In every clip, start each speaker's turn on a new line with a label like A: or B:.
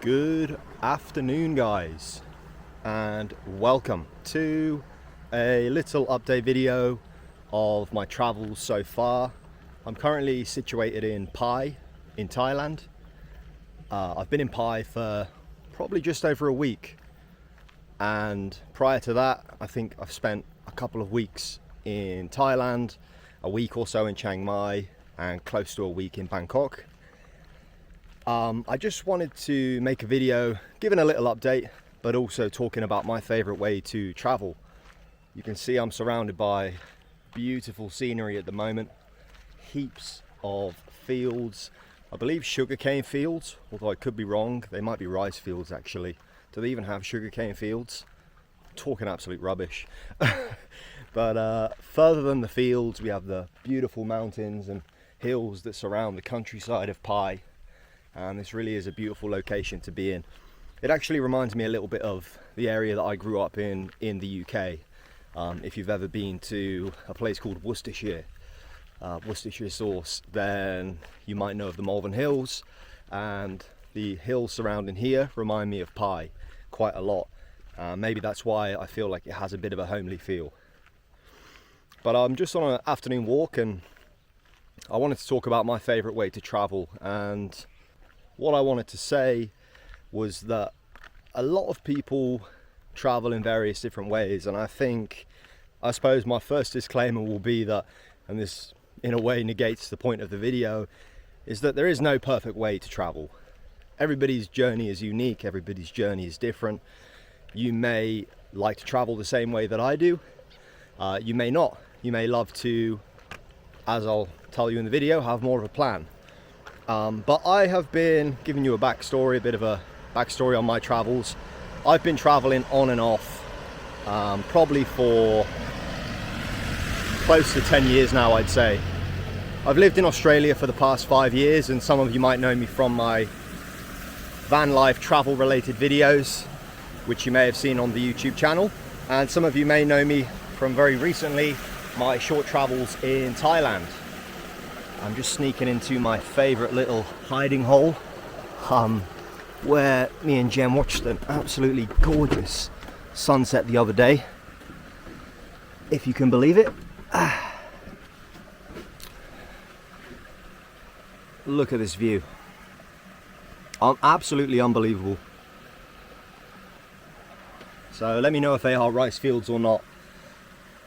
A: Good afternoon, guys, and welcome to a little update video of my travels so far. I'm currently situated in Pai in Thailand. I've been in Pai for probably just over a week, and prior to that I think I've spent a couple of weeks in Thailand, a week or so in Chiang Mai, and close to a week in Bangkok. I just wanted to make a video giving a little update, but also talking about my favorite way to travel. You can see I'm surrounded by beautiful scenery at the moment, heaps of fields. I believe sugarcane fields, although I could be wrong. They might be rice fields actually. Do they even have sugarcane fields? Talking absolute rubbish. But further than the fields, we have the beautiful mountains and hills that surround the countryside of Pai. And this really is a beautiful location to be in. It actually reminds me a little bit of the area that I grew up in the UK. If you've ever been to a place called Worcestershire sauce, then you might know of the Malvern Hills, and the hills surrounding here remind me of Pai quite a lot. Maybe that's why I feel like it has a bit of a homely feel. But I'm just on an afternoon walk, and I wanted to talk about my favorite way to travel. And what I wanted to say was that a lot of people travel in various different ways, and I suppose my first disclaimer will be that, and this in a way negates the point of the video, is that there is no perfect way to travel. Everybody's journey is unique, everybody's journey is different. You may like to travel the same way that I do, you may not. You may love to, as I'll tell you in the video, have more of a plan. But I have been giving you a bit of a backstory on my travels. I've been traveling on and off probably for close to 10 years now, I'd say. I've lived in Australia for the past 5 years, and some of you might know me from my van life travel related videos, which you may have seen on the YouTube channel. And some of you may know me from very recently, my short travels in Thailand. I'm just sneaking into my favorite little hiding hole, where me and Jem watched an absolutely gorgeous sunset the other day, if you can believe it. Look at this view. Absolutely unbelievable. So let me know if they are rice fields or not.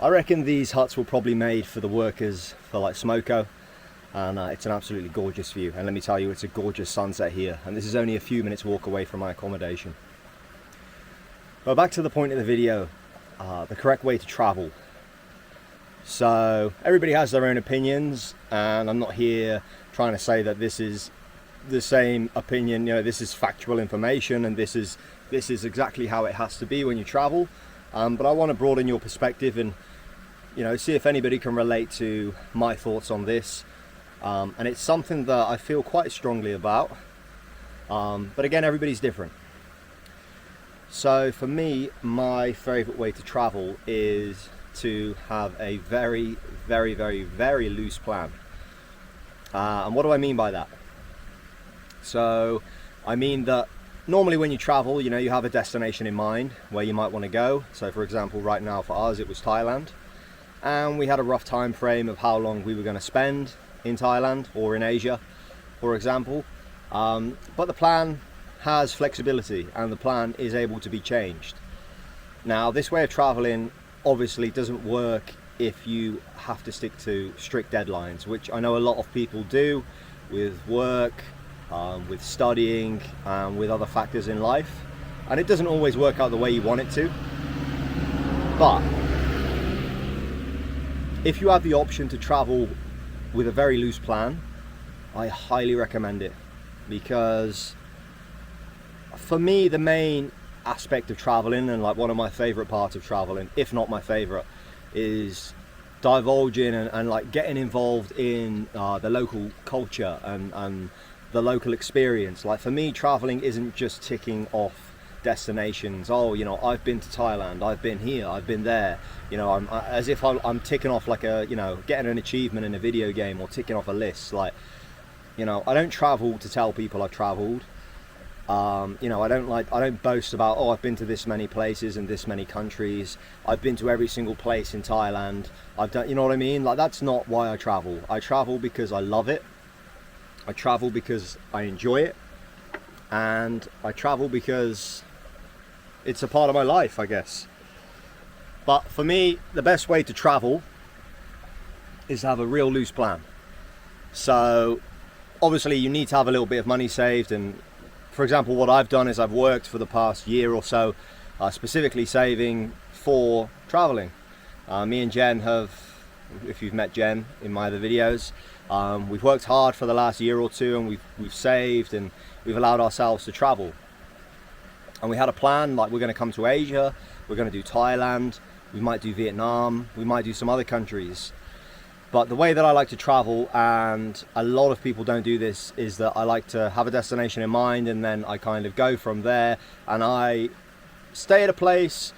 A: I reckon these huts were probably made for the workers for like smoko. And it's an absolutely gorgeous view, and let me tell you, it's a gorgeous sunset here, and this is only a few minutes walk away from my accommodation. But back to the point of the video, the correct way to travel. So everybody has their own opinions, and I'm not here trying to say that this is the same opinion, you know, this is factual information and this is exactly how it has to be when you travel. But I want to broaden your perspective and, you know, see if anybody can relate to my thoughts on this. And it's something that I feel quite strongly about, but again, everybody's different. So for me, my favorite way to travel is to have a very, very, very, very loose plan. And what do I mean by that? So I mean that normally when you travel, you know, you have a destination in mind where you might want to go. So for example, right now for us it was Thailand, and we had a rough time frame of how long we were going to spend in Thailand or in Asia, for example. But the plan has flexibility, and the plan is able to be changed. Now, this way of traveling obviously doesn't work if you have to stick to strict deadlines, which I know a lot of people do with work, with studying, with other factors in life, and it doesn't always work out the way you want it to. But if you have the option to travel with a very loose plan, I highly recommend it, because for me the main aspect of traveling, and like one of my favorite parts of traveling, if not my favorite, is divulging and like getting involved in the local culture and the local experience. Like for me, traveling isn't just ticking off destinations. Oh, you know, I've been to Thailand, I've been here, I've been there. You know, as if I'm ticking off like a, you know, getting an achievement in a video game or ticking off a list. Like, you know, I don't travel to tell people I've traveled. I don't boast about, oh, I've been to this many places and this many countries. I've been to every single place in Thailand. I've done, you know what I mean? Like, that's not why I travel. I travel because I love it. I travel because I enjoy it. And I travel because it's a part of my life, I guess. But for me, the best way to travel is to have a real loose plan. So obviously you need to have a little bit of money saved, and for example, what I've done is I've worked for the past year or so, specifically saving for traveling. Me and Jen have, if you've met Jen in my other videos, we've worked hard for the last year or two, and we've saved, and we've allowed ourselves to travel. And we had a plan, like, we're going to come to Asia, we're going to do Thailand, we might do Vietnam, we might do some other countries. But the way that I like to travel, and a lot of people don't do this, is that I like to have a destination in mind, and then I kind of go from there, and I stay at a place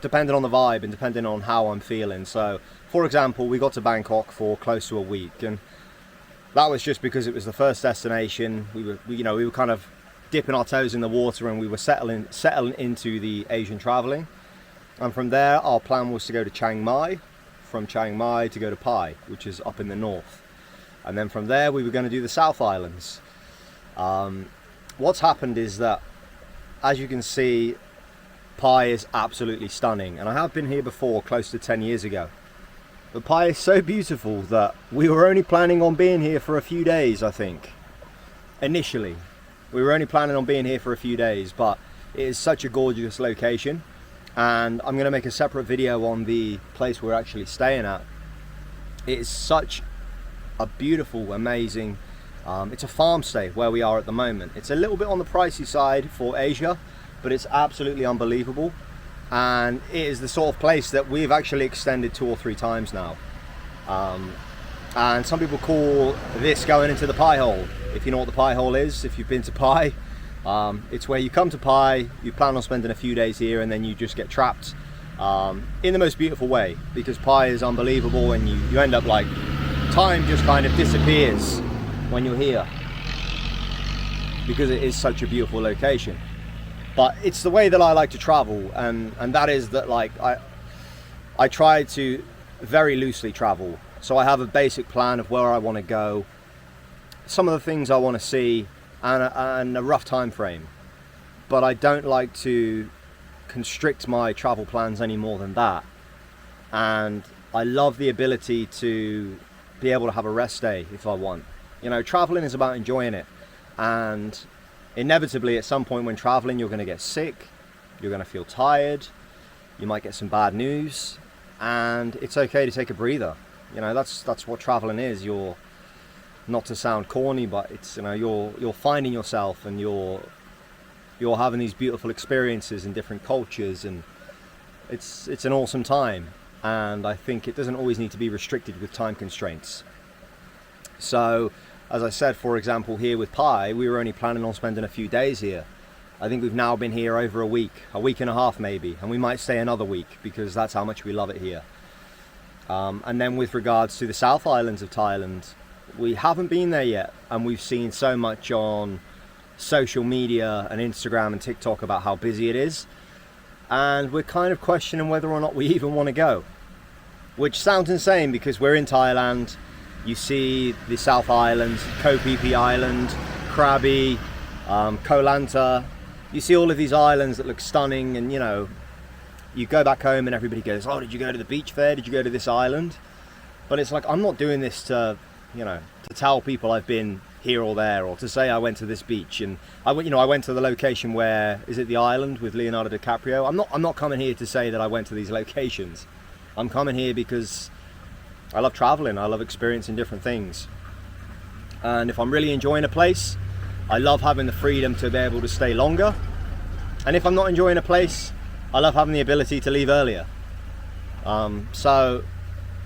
A: depending on the vibe and depending on how I'm feeling. So for example, we got to Bangkok for close to a week, and that was just because it was the first destination. We were kind of dipping our toes in the water, and we were settling into the Asian traveling. And from there, our plan was to go to Chiang Mai, from Chiang Mai to go to Pai, which is up in the north. And then from there, we were going to do the South Islands. What's happened is that, as you can see, Pai is absolutely stunning. And I have been here before, close to 10 years ago. But Pai is so beautiful that we were only planning on being here for a few days, I think. Initially, we were only planning on being here for a few days, but it is such a gorgeous location. And I'm going to make a separate video on the place we're actually staying at. It is such a beautiful, amazing, it's a farm stay where we are at the moment. It's a little bit on the pricey side for Asia, but it's absolutely unbelievable. And it is the sort of place that we've actually extended 2 or 3 times now. And some people call this going into the pie hole. If you know what the pie hole is, if you've been to Pai, it's where you come to Pai, you plan on spending a few days here, and then you just get trapped in the most beautiful way, because Pai is unbelievable, and you end up like, time just kind of disappears when you're here, because it is such a beautiful location. But it's the way that I like to travel, and that is that, like, I try to very loosely travel. So I have a basic plan of where I want to go, some of the things I want to see, and a rough time frame. But I don't like to constrict my travel plans any more than that. And I love the ability to be able to have a rest day if I want. You know, traveling is about enjoying it. And inevitably at some point when traveling, you're going to get sick, you're going to feel tired, you might get some bad news, and it's okay to take a breather. You know, that's what traveling is. You're, not to sound corny, but it's, you know, you're finding yourself, and you're having these beautiful experiences in different cultures, and it's an awesome time. And I think it doesn't always need to be restricted with time constraints. So, as I said, for example, here with Pai, we were only planning on spending a few days here. I think we've now been here over a week and a half maybe, and we might stay another week because that's how much we love it here. And then with regards to the South Islands of Thailand, we haven't been there yet, and we've seen so much on social media and Instagram and TikTok about how busy it is, and we're kind of questioning whether or not we even want to go, which sounds insane because we're in Thailand. You see the South Islands, Koh Phi Phi Island, Krabi, Koh Lanta. You see all of these islands that look stunning, and you know, you go back home and everybody goes, oh, did you go to the beach fair? Did you go to this island? But it's like, I'm not doing this to, you know, to tell people I've been here or there, or to say I went to this beach. And I went to the location where, is it the island with Leonardo DiCaprio? I'm not coming here to say that I went to these locations. I'm coming here because I love traveling. I love experiencing different things. And if I'm really enjoying a place, I love having the freedom to be able to stay longer. And if I'm not enjoying a place, I love having the ability to leave earlier. So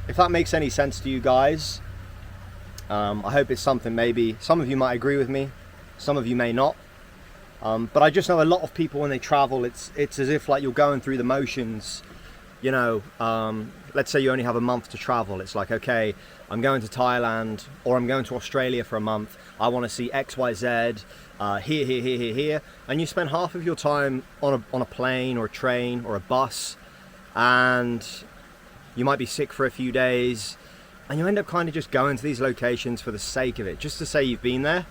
A: if that makes any sense to you guys, I hope it's something, maybe some of you might agree with me, some of you may not. But I just know a lot of people when they travel, it's as if like you're going through the motions, you know, let's say you only have a month to travel. It's like, okay, I'm going to Thailand or I'm going to Australia for a month. I want to see X, Y, Z, here. And you spend half of your time on a plane or a train or a bus, and you might be sick for a few days, and you end up kind of just going to these locations for the sake of it, just to say you've been there,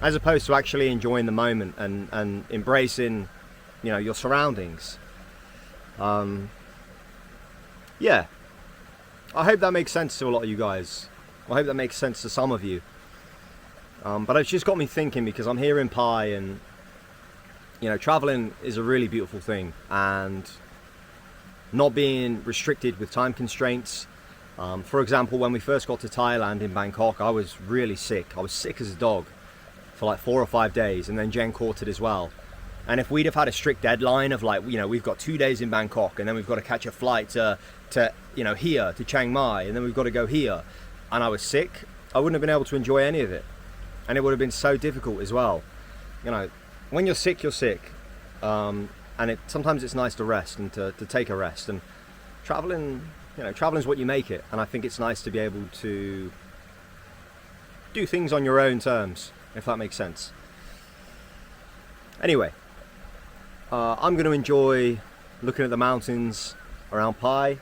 A: as opposed to actually enjoying the moment and embracing, you know, your surroundings. Yeah, I hope that makes sense to a lot of you guys. I hope that makes sense to some of you. But it's just got me thinking, because I'm here in Pai, and you know, traveling is a really beautiful thing, and not being restricted with time constraints. For example, when we first got to Thailand in Bangkok, I was really sick. I was sick as a dog for like 4 or 5 days, and then Jen caught it as well. And if we'd have had a strict deadline of like, you know, we've got 2 days in Bangkok, and then we've got to catch a flight to you know, here to Chiang Mai, and then we've got to go here, and I was sick, I wouldn't have been able to enjoy any of it, and it would have been so difficult as well. You know, when you're sick, you're sick, and sometimes it's nice to rest and to take a rest. And traveling, you know, traveling is what you make it, and I think it's nice to be able to do things on your own terms, if that makes sense. Anyway, I'm going to enjoy looking at the mountains around Pai.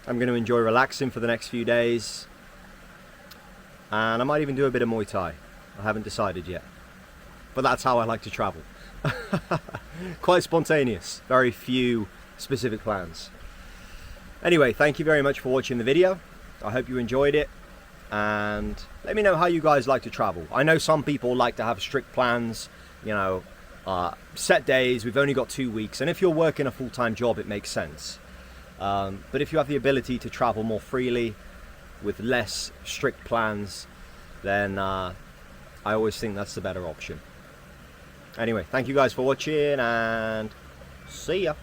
A: I'm going to enjoy relaxing for the next few days, and I might even do a bit of Muay Thai. I haven't decided yet, but that's how I like to travel. Quite spontaneous, very few specific plans. Anyway, thank you very much for watching the video. I hope you enjoyed it, and let me know how you guys like to travel. I know some people like to have strict plans, you know, set days. We've only got 2 weeks, and if you're working a full-time job, it makes sense. But if you have the ability to travel more freely with less strict plans, then I always think that's the better option. Anyway, thank you guys for watching, and see ya.